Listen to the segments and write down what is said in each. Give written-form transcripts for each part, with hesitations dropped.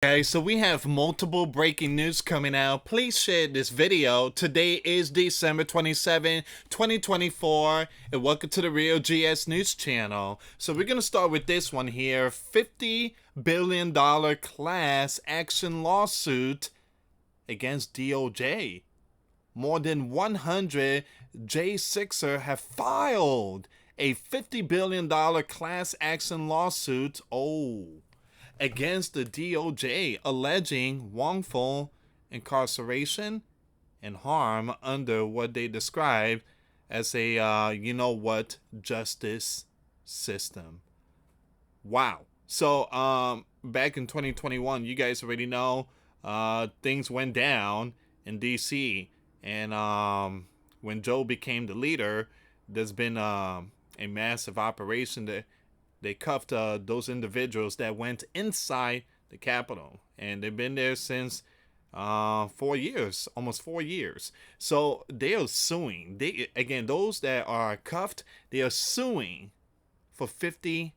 Okay, so we have multiple breaking news coming out. Please share this video. Today is December 27, 2024, and welcome to the Real GS News channel. So we're going to start with this one here. $50 billion class action lawsuit against DOJ. More than 100 J6er have filed a $50 billion class action lawsuit. Against the DOJ, alleging wrongful incarceration and harm under what they describe as a justice system. Wow. So back in 2021, you guys already know things went down in DC, and when Joe became the leader, there's been a massive operation that they cuffed those individuals that went inside the Capitol, and they've been there since 4 years, almost 4 years. So they are suing. Those that are cuffed, they are suing for $50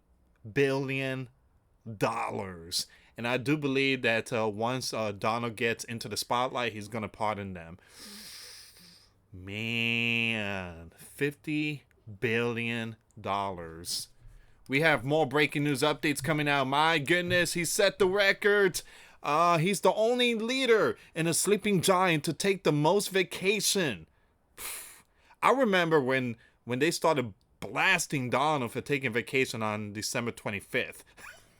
billion. And I do believe that once Donald gets into the spotlight, he's gonna pardon them. Man, $50 billion. We have more breaking news updates coming out. My goodness, he set the record. He's the only leader in a sleeping giant to take the most vacation. I remember when they started blasting Donald for taking vacation on December 25th.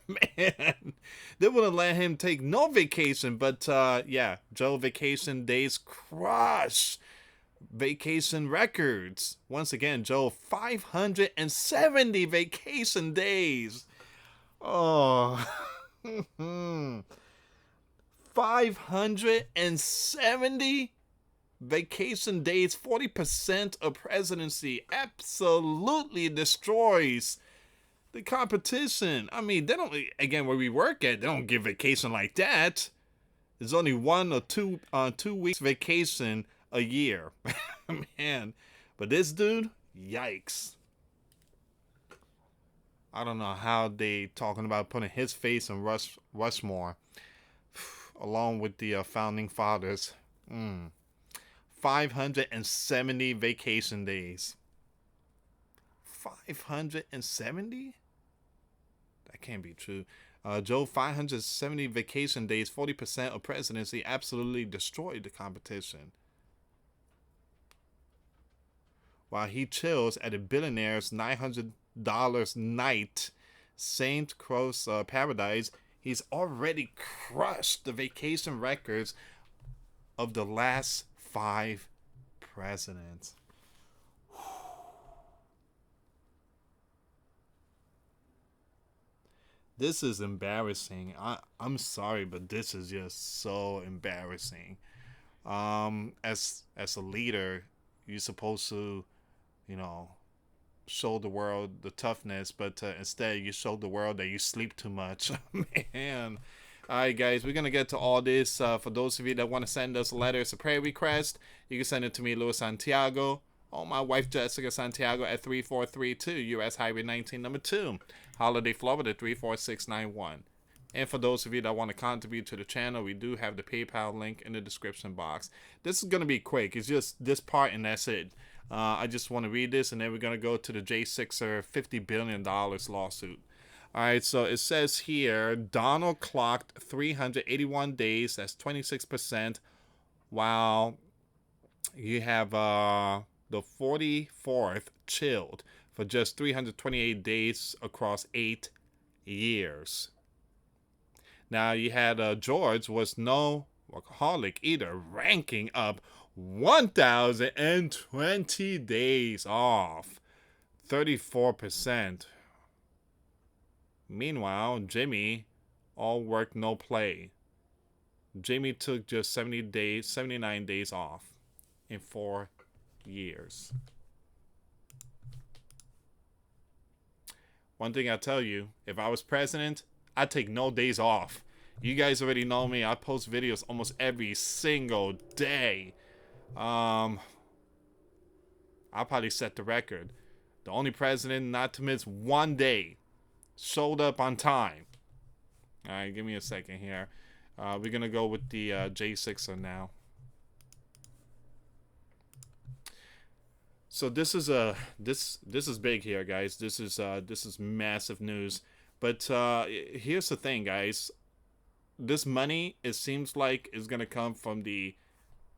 Man, they wouldn't let him take no vacation. But yeah, Joe vacation days crush vacation records. Once again, Joe, 570 vacation days. Oh, 570 vacation days. 40% of presidency. Absolutely destroys the competition. I mean, they don't, again, where we work at, they don't give vacation like that. There's only 1 or 2 weeks vacation a year. Man, but this dude, yikes. I don't know how they talking about putting his face in Rushmore along with the founding fathers. 570 vacation days. 570? That can't be true. Joe, 570 vacation days, 40% of presidency, absolutely destroyed the competition. While he chills at a billionaire's $900 night St. Croix paradise, he's already crushed the vacation records of the last 5 presidents. This is embarrassing. I'm sorry, but this is just so embarrassing. As a leader, you're supposed to, show the world the toughness, but instead you show the world that you sleep too much. Man. Alright guys, we're going to get to all this. For those of you that want to send us letters, a prayer request, you can send it to me, US Santiago, or my wife Jessica Santiago at 3432 US Highway 19 number 2, Holiday, Florida 34691. And for those of you that want to contribute to the channel, we do have the PayPal link in the description box. This is going to be quick. It's just this part and that's it. I just want to read this, and then we're going to go to the J6er $50 billion lawsuit. All right, so it says here, Donald clocked 381 days. That's 26%. While you have the 44th chilled for just 328 days across 8 years. Now, you had George was no workaholic either, ranking up 1,020 days off, 34%. Meanwhile, Jimmy, all work, no play. Jimmy took just 79 days off in 4 years. One thing I tell you, if I was president, I'd take no days off. You guys already know me. I post videos almost every single day. I'll probably set the record. The only president not to miss one day. Showed up on time. Alright, give me a second here. We're gonna go with the J6er now. So this is this is big here, guys. This is massive news. But here's the thing, guys. This money, it seems like, is gonna come from the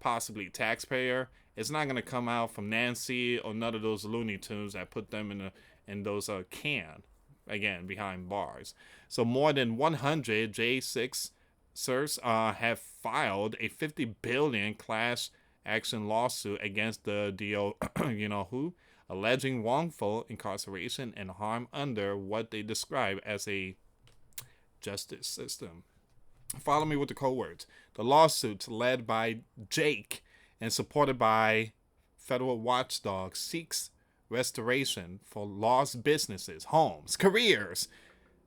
possibly taxpayer. It's not gonna come out from Nancy or none of those Looney Tunes that put them in those can, again, behind bars. So more than 100 J6 CERS have filed a 50 billion class action lawsuit against the DO, you know who, alleging wrongful incarceration and harm under what they describe as a justice system. Follow me with the code words. The lawsuit, led by Jake and supported by federal Watchdog, seeks restoration for lost businesses, homes, careers,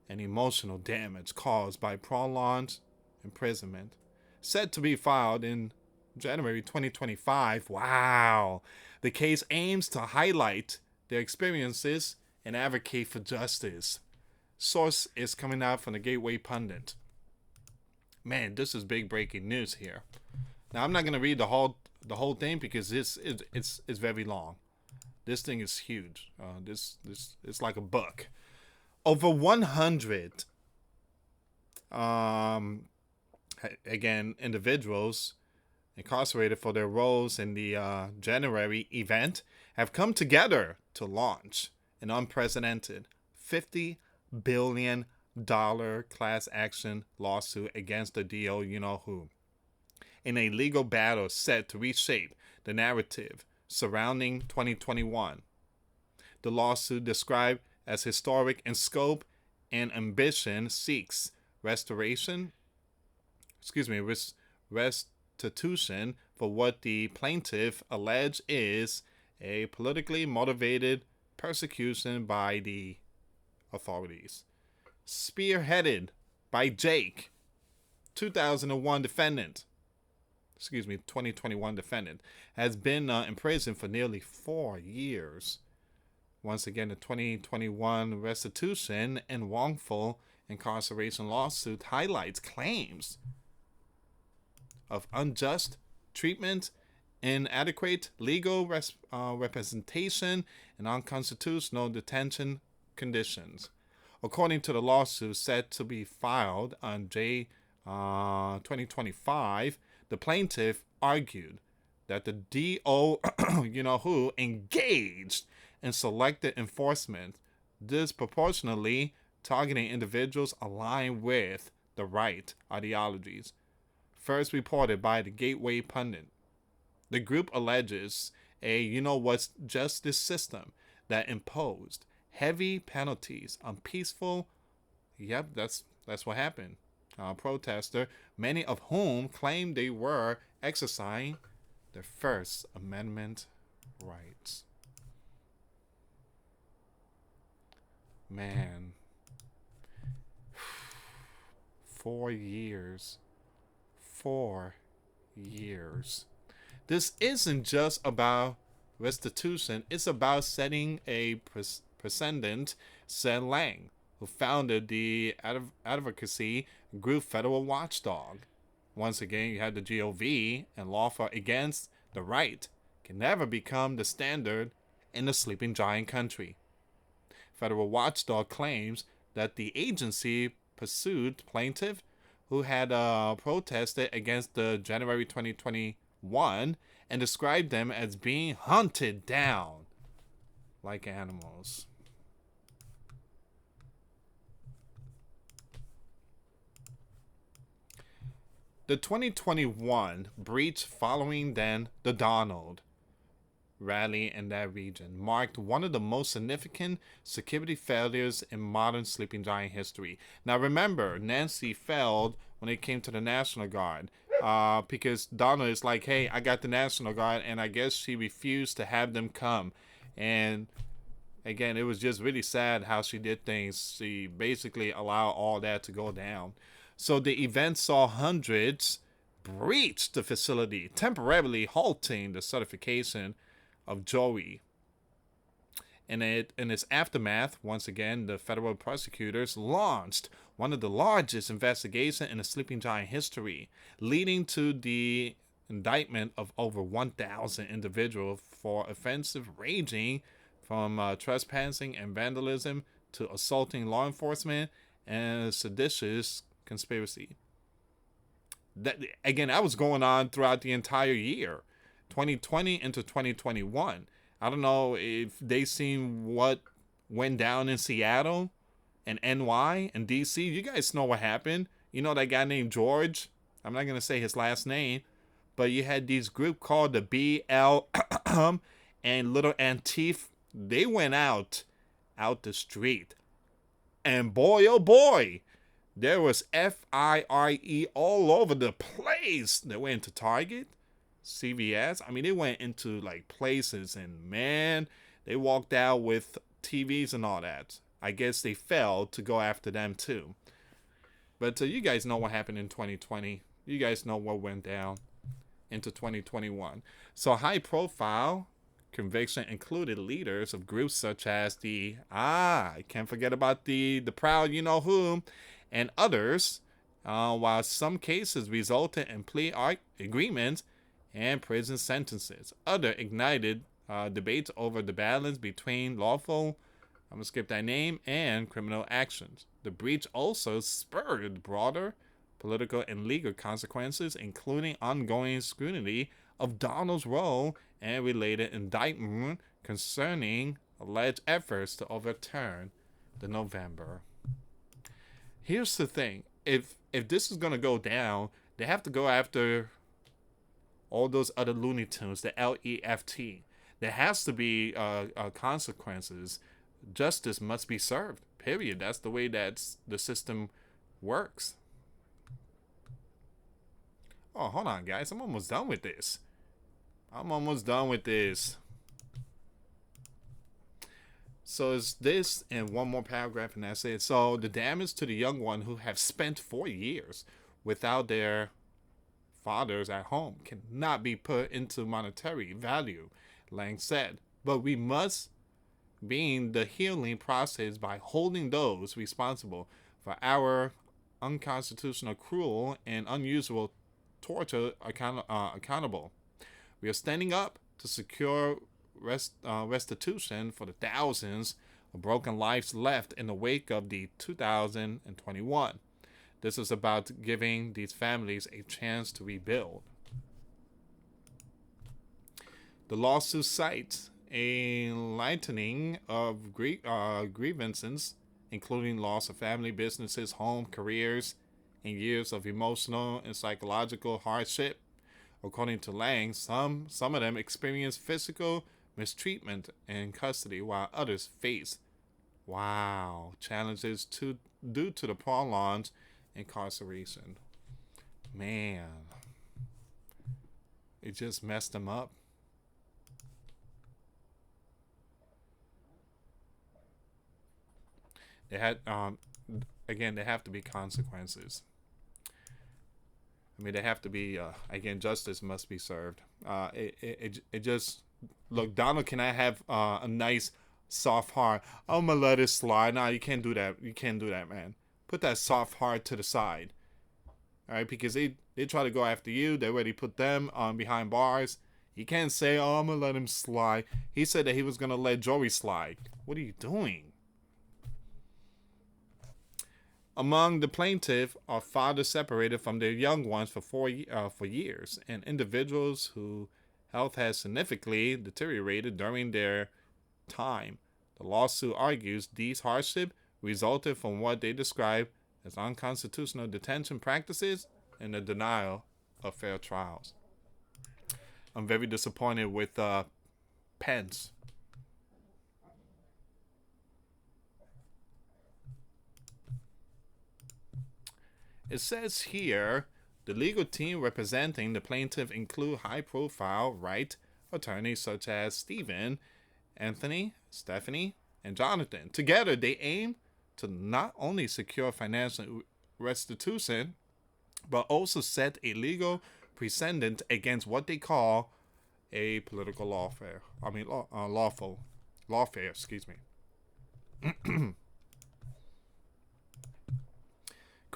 and emotional damage caused by prolonged imprisonment. Said to be filed in January 2025. Wow. The case aims to highlight their experiences and advocate for justice. Source is coming out from the Gateway Pundit. Man, this is big breaking news here. Now, I'm not going to read the whole thing because it's very long. This thing is huge. This it's like a book. Over 100 again, individuals incarcerated for their roles in the January event have come together to launch an unprecedented $50 billion class action lawsuit against the DO you know who, in a legal battle set to reshape the narrative surrounding 2021. The lawsuit, described as historic in scope and ambition, seeks restitution for what the plaintiff allege is a politically motivated persecution by the authorities. Spearheaded by Jake, 2021 defendant, 2021 defendant, has been in prison for nearly 4 years. Once again, the 2021 restitution and wrongful incarceration lawsuit highlights claims of unjust treatment, inadequate legal representation, and unconstitutional detention conditions. According to the lawsuit set to be filed on 2025, the plaintiff argued that the DO you know who engaged in selective enforcement, disproportionately targeting individuals aligned with the right ideologies. First reported by the Gateway Pundit, the group alleges a you-know-what's justice system that imposed heavy penalties on peaceful, that's what happened, protester, many of whom claimed they were exercising their First Amendment rights. Man, 4 years. 4 years. This isn't just about restitution, it's about setting a precedent, said Lang, who founded the advocacy group Federal Watchdog. Once again, you had the GOV, and lawful against the right can never become the standard in the sleeping giant country. Federal Watchdog claims that the agency pursued plaintiff who had protested against the January 2021 and described them as being hunted down like animals. The 2021 breach following then the Donald rally in that region marked one of the most significant security failures in modern sleeping giant history. Now remember, Nancy failed when it came to the National Guard because Donald is like, hey, I got the National Guard, and I guess she refused to have them come. And again, it was just really sad how she did things. She basically allowed all that to go down. So the event saw hundreds breach the facility, temporarily halting the certification of Joey. In its aftermath, once again, the federal prosecutors launched one of the largest investigations in the sleeping giant history, leading to the indictment of over 1,000 individuals for offensive ranging from trespassing and vandalism to assaulting law enforcement and seditious conspiracy. That was going on throughout the entire year, 2020 into 2021. I don't know if they seen what went down in Seattle and NY and DC. You guys know what happened. You know that guy named George? I'm not going to say his last name. But you had these group called the BL and Little Antifa. They went out the street. And boy, oh boy, there was FIRE all over the place. They went into Target, CVS. I mean, they went into like places, and man, they walked out with TVs and all that. I guess they fell to go after them too. But you guys know what happened in 2020. You guys know what went down into 2021. So high profile conviction included leaders of groups such as I can't forget about the proud you know who and others, while some cases resulted in plea agreements and prison sentences. Other ignited debates over the balance between lawful, I'm going to skip that name, and criminal actions. The breach also spurred broader political and legal consequences, including ongoing scrutiny of Donald's role and related indictment concerning alleged efforts to overturn the November. Here's the thing. If this is going to go down, they have to go after all those other Looney Tunes, the LEFT. There has to be consequences. Justice must be served, period. That's the way that the system works. Oh, hold on, guys. I'm almost done with this. So it's this and one more paragraph and that's it. So the damage to the young one who have spent 4 years without their fathers at home cannot be put into monetary value, Lang said. But we must begin the healing process by holding those responsible for our unconstitutional, cruel, and unusual torture accountable. We are standing up to secure restitution for the thousands of broken lives left in the wake of the 2021. This is about giving these families a chance to rebuild. The lawsuit cites a lightening of grievances, including loss of family, businesses, home, careers, and years of emotional and psychological hardship. According to Lang, some of them experience physical mistreatment in custody, while others face challenges due to the prolonged incarceration. Man, it just messed them up. They had again, there have to be consequences. I mean, they have to be, again, justice must be served. It just, look, Donald cannot have a nice, soft heart. I'm going to let it slide. No, you can't do that. You can't do that, man. Put that soft heart to the side. All right, because they try to go after you. They already put them behind bars. You can't say, oh, I'm going to let him slide. He said that he was going to let Joey slide. What are you doing? Among the plaintiffs are fathers separated from their young ones for years, and individuals whose health has significantly deteriorated during their time. The lawsuit argues these hardships resulted from what they describe as unconstitutional detention practices and the denial of fair trials. I'm very disappointed with Pence. It says here, the legal team representing the plaintiff include high-profile right attorneys such as Stephen, Anthony, Stephanie, and Jonathan. Together, they aim to not only secure financial restitution, but also set a legal precedent against what they call a political lawfare. Lawfare, excuse me.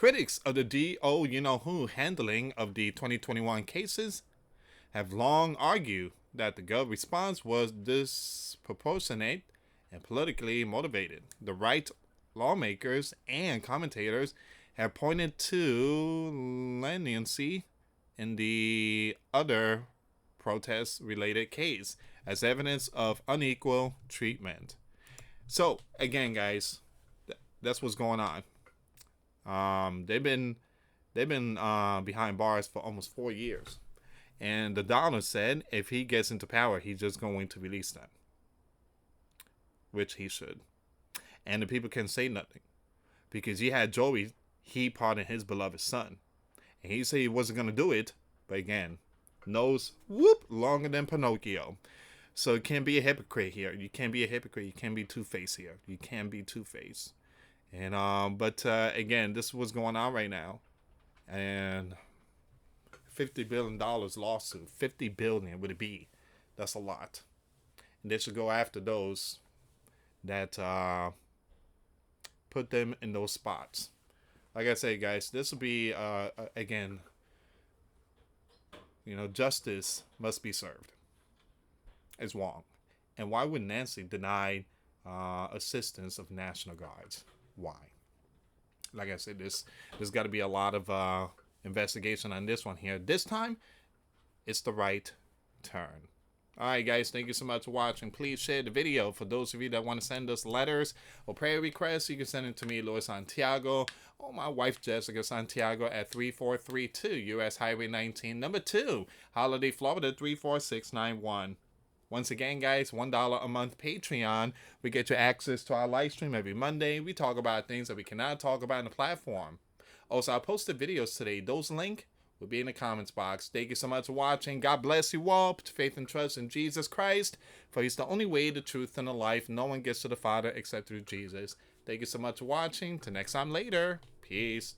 Critics of the D.O. you-know-who handling of the 2021 cases have long argued that the Gov response was disproportionate and politically motivated. The right lawmakers and commentators have pointed to leniency in the other protest-related case as evidence of unequal treatment. So again, guys, that's what's going on. They've been behind bars for almost 4 years, and the Donald said if he gets into power, he's just going to release them, which he should. And the people can say nothing because he had Joey. He pardoned his beloved son, and he said he wasn't going to do it. But again, nose longer than Pinocchio. So you can't be a hypocrite here. You can't be a hypocrite. You can't be two-faced here. You can't be two-faced. And but again, this is what's going on right now. And $50 billion lawsuit. $50 billion would it be? That's a lot. And they should go after those that put them in those spots. Like I say, guys, this will be again, justice must be served. It's wrong. And why would Nancy deny assistance of National Guards? Why? Like I said, there's got to be a lot of investigation on this one here. This time, it's the right turn. All right, guys, thank you so much for watching. Please share the video. For those of you that want to send us letters or prayer requests, you can send it to me, US Santiago, or my wife, Jessica Santiago, at 3432 US Highway 19, number 2, Holiday, Florida, 34691. Once again, guys, $1 a month Patreon. We get you access to our live stream every Monday. We talk about things that we cannot talk about on the platform. Also, I posted videos today. Those links will be in the comments box. Thank you so much for watching. God bless you all. Put faith and trust in Jesus Christ, for he's the only way, the truth, and the life. No one gets to the Father except through Jesus. Thank you so much for watching. Till next time later. Peace.